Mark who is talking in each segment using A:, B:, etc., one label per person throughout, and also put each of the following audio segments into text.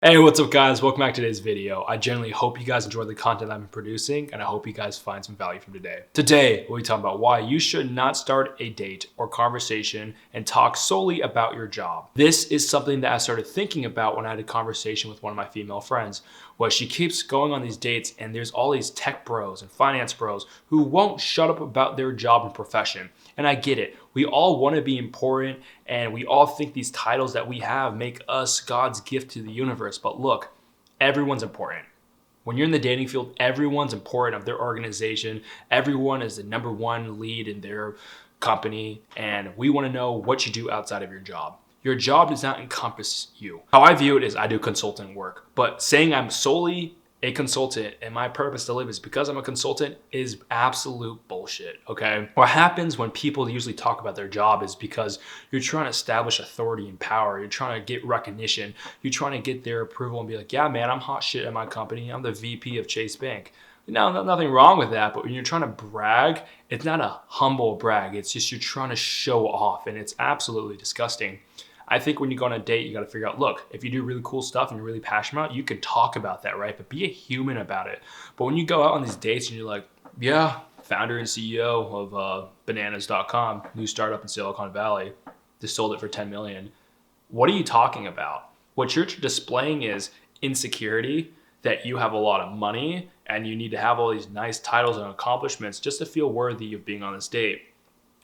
A: Hey, what's up guys? Welcome back to today's video. I genuinely hope you guys enjoy the content I've been producing and I hope you guys find some value from today. Today, we'll be talking about why you should not start a date or conversation and talk solely about your job. This is something that I started thinking about when I had a conversation with one of my female friends. Well, she keeps going on these dates and there's all these tech bros and finance bros who won't shut up about their job and profession. And I get it. We all want to be important and we all think these titles that we have make us God's gift to the universe. But look, everyone's important. When you're in the dating field, everyone's important of their organization. Everyone is the number one lead in their company. And we want to know what you do outside of your job. Your job does not encompass you. How I view it is I do consulting work, but saying I'm solely a consultant and my purpose to live is because I'm a consultant is absolute bullshit, okay? What happens when people usually talk about their job is because you're trying to establish authority and power. You're trying to get recognition. You're trying to get their approval and be like, yeah, man, I'm hot shit at my company. I'm the VP of Chase Bank. No, nothing wrong with that, but when you're trying to brag, it's not a humble brag. It's just you're trying to show off and it's absolutely disgusting. I think when you go on a date, you got to figure out, look, if you do really cool stuff and you're really passionate about it, you can talk about that, right? But be a human about it. But when you go out on these dates and you're like, yeah, founder and CEO of bananas.com, new startup in Silicon Valley, just sold it for 10 million. What are you talking about? What you're displaying is insecurity, that you have a lot of money and you need to have all these nice titles and accomplishments just to feel worthy of being on this date.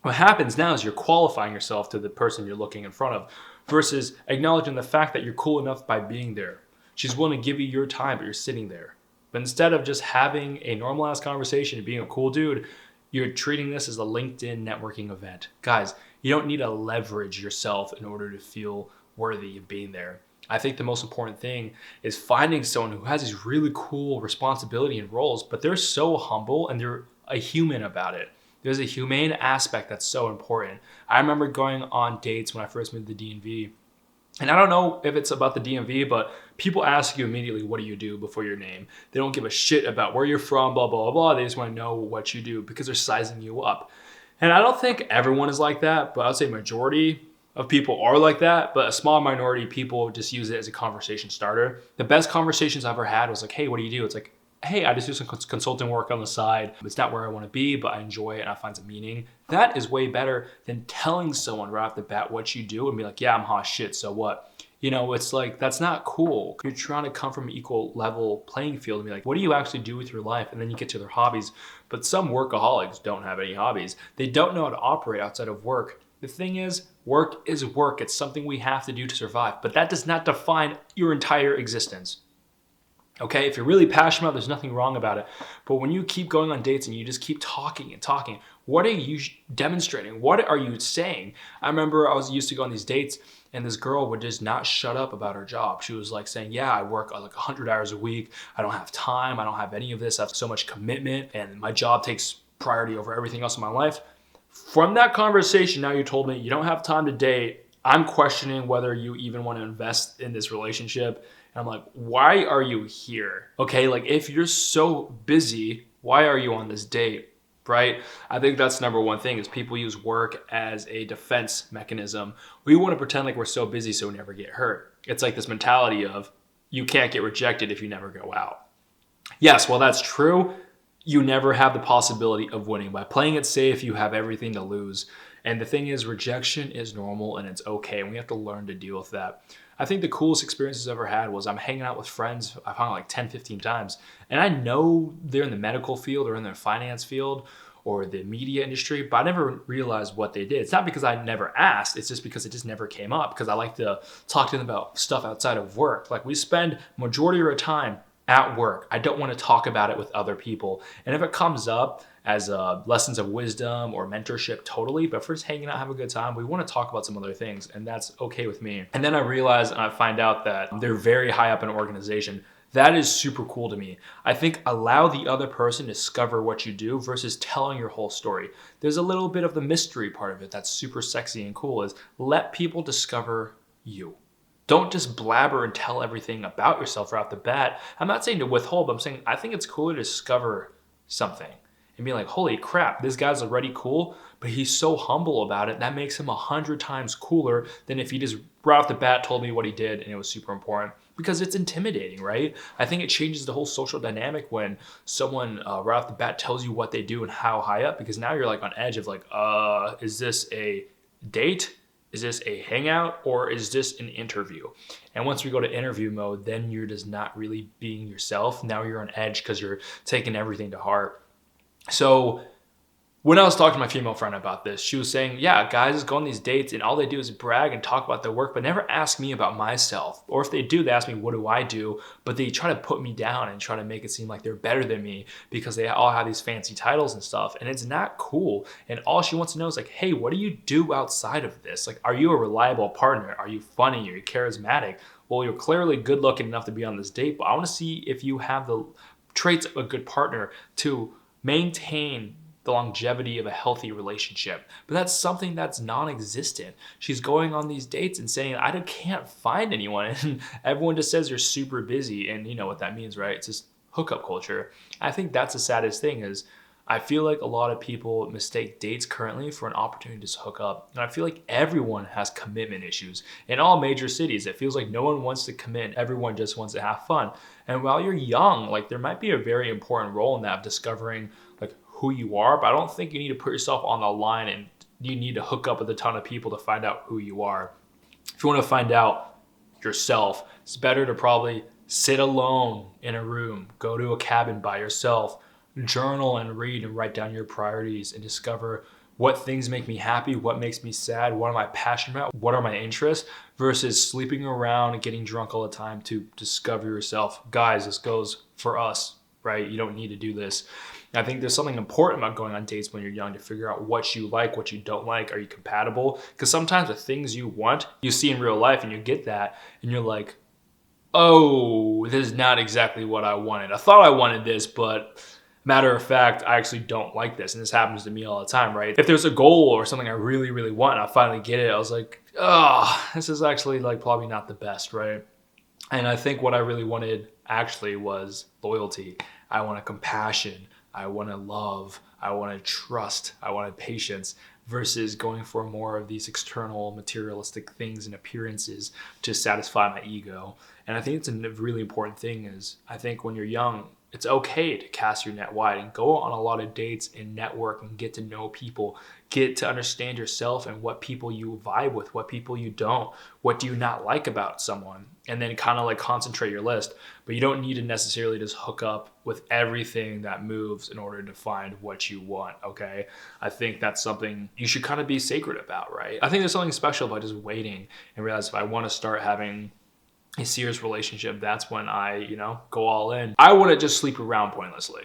A: What happens now is you're qualifying yourself to the person you're looking in front of versus acknowledging the fact that you're cool enough by being there. She's willing to give you your time, but you're sitting there. But instead of just having a normalized conversation and being a cool dude, you're treating this as a LinkedIn networking event. Guys, you don't need to leverage yourself in order to feel worthy of being there. I think the most important thing is finding someone who has these really cool responsibility and roles, but they're so humble and they're a human about it. There's a humane aspect that's so important. I remember going on dates when I first moved to the DMV. And I don't know if it's about the DMV, but people ask you immediately, what do you do before your name? They don't give a shit about where you're from, blah, blah, blah. They just want to know what you do because they're sizing you up. And I don't think everyone is like that, but I would say majority of people are like that, but a small minority of people just use it as a conversation starter. The best conversations I've ever had was like, hey, what do you do? It's like, hey, I just do some consulting work on the side. It's not where I want to be, but I enjoy it and I find some meaning. That is way better than telling someone right off the bat what you do and be like, yeah, I'm hot shit, so what? You know, it's like, that's not cool. You're trying to come from an equal level playing field and be like, what do you actually do with your life? And then you get to their hobbies. But some workaholics don't have any hobbies. They don't know how to operate outside of work. The thing is, work is work. It's something we have to do to survive, but that does not define your entire existence. Okay, if you're really passionate about it, there's nothing wrong about it. But when you keep going on dates and you just keep talking and talking, what are you demonstrating? What are you saying? I remember I was used to go on these dates and this girl would just not shut up about her job. She was like saying, yeah, I work like 100 hours a week. I don't have time. I don't have any of this. I have so much commitment and my job takes priority over everything else in my life. From that conversation, now you told me you don't have time to date. I'm questioning whether you even want to invest in this relationship. And I'm like, why are you here? Okay, like if you're so busy, why are you on this date, right? I think that's number one thing is people use work as a defense mechanism. We want to pretend like we're so busy so we never get hurt. It's like this mentality of you can't get rejected if you never go out. Yes, well, that's true. You never have the possibility of winning. By playing it safe, you have everything to lose. And the thing is, rejection is normal and it's okay. And we have to learn to deal with that. I think the coolest experiences I've ever had was I'm hanging out with friends. I've hung out like 10, 15 times. And I know they're in the medical field or in the finance field or the media industry, but I never realized what they did. It's not because I never asked. It's just because it just never came up because I like to talk to them about stuff outside of work. Like we spend majority of our time at work. I don't want to talk about it with other people. And if it comes up as lessons of wisdom or mentorship, totally. But first hanging out, have a good time. We want to talk about some other things and that's okay with me. And then I realize and I find out that they're very high up in an organization. That is super cool to me. I think allow the other person to discover what you do versus telling your whole story. There's a little bit of the mystery part of it that's super sexy and cool is let people discover you. Don't just blabber and tell everything about yourself right off the bat. I'm not saying to withhold, but I'm saying I think it's cooler to discover something and be like, holy crap, this guy's already cool, but he's so humble about it. That makes him 100 times cooler than if he just right off the bat told me what he did and it was super important. because it's intimidating, right? I think it changes the whole social dynamic when someone right off the bat tells you what they do and how high up, because now you're like on edge of like, is this a date? Is this a hangout, or is this an interview? And once we go to interview mode, then you're just not really being yourself. Now you're on edge because you're taking everything to heart. So when I was talking to my female friend about this, she was saying, yeah, guys go on these dates and all they do is brag and talk about their work, but never ask me about myself. Or if they do, they ask me, what do I do? But they try to put me down and try to make it seem like they're better than me because they all have these fancy titles and stuff. And it's not cool. And all she wants to know is like, hey, what do you do outside of this? Like, are you a reliable partner? Are you funny? Are you charismatic? Well, you're clearly good looking enough to be on this date, but I want to see if you have the traits of a good partner to maintain the longevity of a healthy relationship. But that's something that's non-existent. She's going on these dates and saying, I can't find anyone. And everyone just says you're super busy. And you know what that means, right? It's just hookup culture. I think that's the saddest thing is I feel like a lot of people mistake dates currently for an opportunity to just hook up. And I feel like everyone has commitment issues. In all major cities, it feels like no one wants to commit. Everyone just wants to have fun. And while you're young, like there might be a very important role in that of discovering like who you are, but I don't think you need to put yourself on the line and you need to hook up with a ton of people to find out who you are. If you want to find out yourself, it's better to probably sit alone in a room, go to a cabin by yourself, journal and read and write down your priorities and discover what things make me happy, what makes me sad, what am I passionate about, what are my interests, versus sleeping around and getting drunk all the time to discover yourself. Guys, this goes for us, right? You don't need to do this. I think there's something important about going on dates when you're young to figure out what you like, what you don't like. Are you compatible? Because sometimes the things you want, you see in real life and you get that and you're like, oh, this is not exactly what I wanted. I thought I wanted this, but matter of fact, I actually don't like this. And this happens to me all the time, right? If there's a goal or something I really, really want, and I finally get it, I was like, oh, this is actually like probably not the best, right? And I think what I really wanted actually was loyalty. I wanted compassion. I want to love, I want to trust, I wanted patience, versus going for more of these external materialistic things and appearances to satisfy my ego. And I think it's a really important thing is I think when you're young, it's okay to cast your net wide and go on a lot of dates and network and get to know people, get to understand yourself and what people you vibe with, what people you don't, what do you not like about someone, and then kind of like concentrate your list. But you don't need to necessarily just hook up with everything that moves in order to find what you want, okay? I think that's something you should kind of be sacred about, right? I think there's something special about just waiting and realize if I want to start having a serious relationship, that's when I, go all in. I wouldn't just sleep around pointlessly.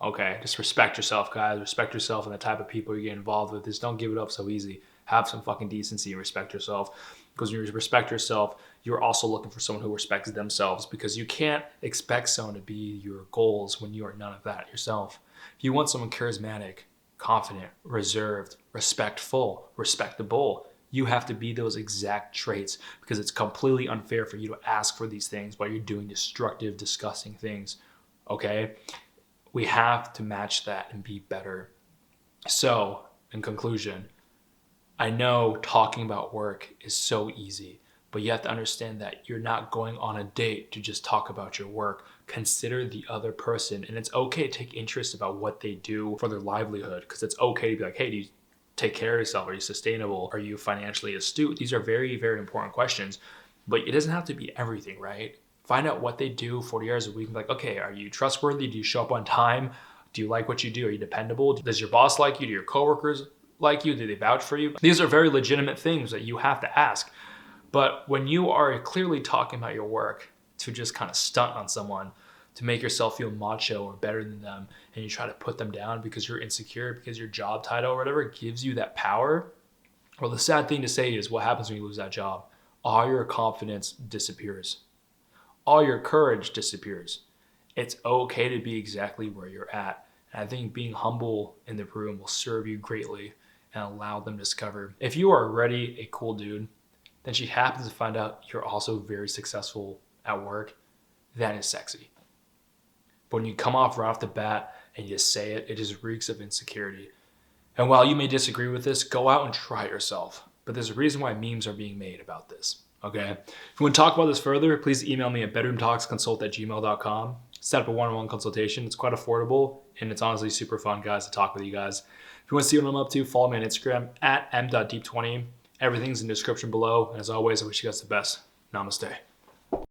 A: Okay, just respect yourself, guys. Respect yourself and the type of people you get involved with. Just don't give it up so easy. Have some fucking decency and respect yourself. Because when you respect yourself, you're also looking for someone who respects themselves, because you can't expect someone to be your goals when you are none of that yourself. If you want someone charismatic, confident, reserved, respectful, respectable, you have to be those exact traits, because it's completely unfair for you to ask for these things while you're doing destructive, disgusting things, okay? We have to match that and be better. So, in conclusion, I know talking about work is so easy, but you have to understand that you're not going on a date to just talk about your work. Consider the other person, and it's okay to take interest about what they do for their livelihood, because it's okay to be like, hey, do you take care of yourself? Are you sustainable? Are you financially astute? These are very, very important questions, but it doesn't have to be everything, right? Find out what they do 40 hours a week. Like, okay, are you trustworthy? Do you show up on time? Do you like what you do? Are you dependable? Does your boss like you? Do your coworkers like you? Do they vouch for you? These are very legitimate things that you have to ask. But when you are clearly talking about your work to just kind of stunt on someone, to make yourself feel macho or better than them, and you try to put them down because you're insecure, because your job title or whatever gives you that power, well, the sad thing to say is what happens when you lose that job? All your confidence disappears. All your courage disappears. It's okay to be exactly where you're at. And I think being humble in the room will serve you greatly and allow them to discover. If you are already a cool dude, then she happens to find out you're also very successful at work, that is sexy. But when you come off right off the bat and you just say it, it just reeks of insecurity. And while you may disagree with this, go out and try it yourself. But there's a reason why memes are being made about this. Okay. If you want to talk about this further, please email me at bedroomtalksconsult@gmail.com. Set up a one-on-one consultation. It's quite affordable and it's honestly super fun, guys, to talk with you guys. If you want to see what I'm up to, follow me on Instagram at m.deep20. Everything's in the description below. And as always, I wish you guys the best. Namaste.